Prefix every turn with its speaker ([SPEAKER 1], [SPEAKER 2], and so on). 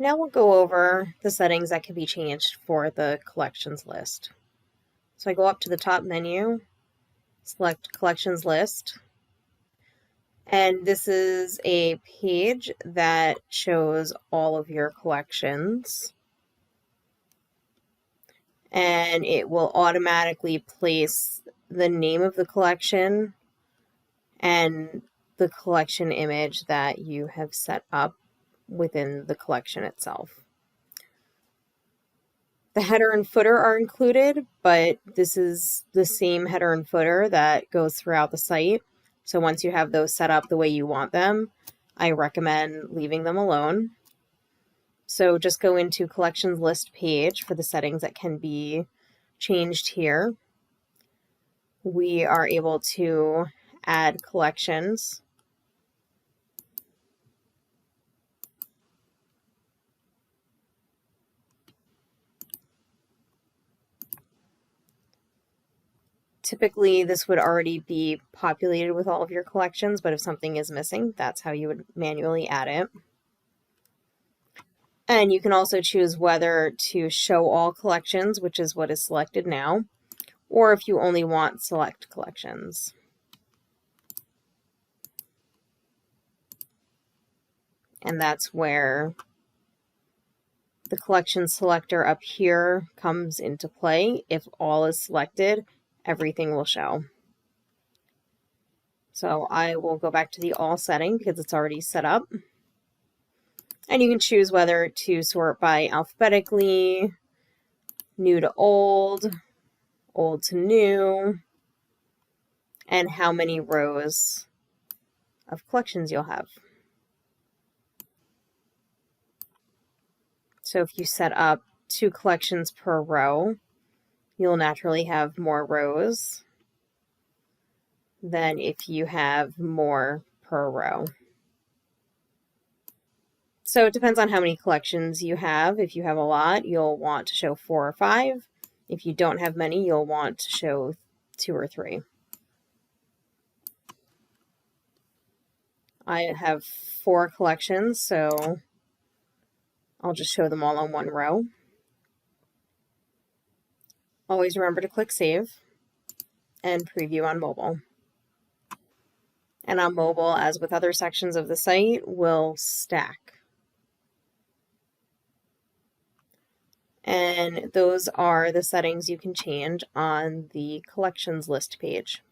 [SPEAKER 1] Now we'll go over the settings that can be changed for the collections list. So I go up to the top menu, select collections list, and this is a page that shows all of your collections. And it will automatically place the name of the collection and the collection image that you have set up within the collection itself. The header and footer are included, but this is the same header and footer that goes throughout the site. So once you have those set up the way you want them, I recommend leaving them alone. So just go into collections list page for the settings that can be changed here. We are able to add collections. Typically, this would already be populated with all of your collections, but if something is missing, that's how you would manually add it. And you can also choose whether to show all collections, which is what is selected now, or if you only want select collections. And that's where the collection selector up here comes into play. If all is selected, everything will show. So I will go back to the all setting because it's already set up. And you can choose whether to sort by alphabetically, new to old, old to new, and how many rows of collections you'll have. So if you set up 2 collections per row, you'll naturally have more rows than if you have more per row. So it depends on how many collections you have. If you have a lot, you'll want to show 4 or 5. If you don't have many, you'll want to show 2 or 3. I have 4 collections, so I'll just show them all on one row. Always remember to click Save and preview on mobile. And on mobile, as with other sections of the site, will stack. And those are the settings you can change on the collections list page.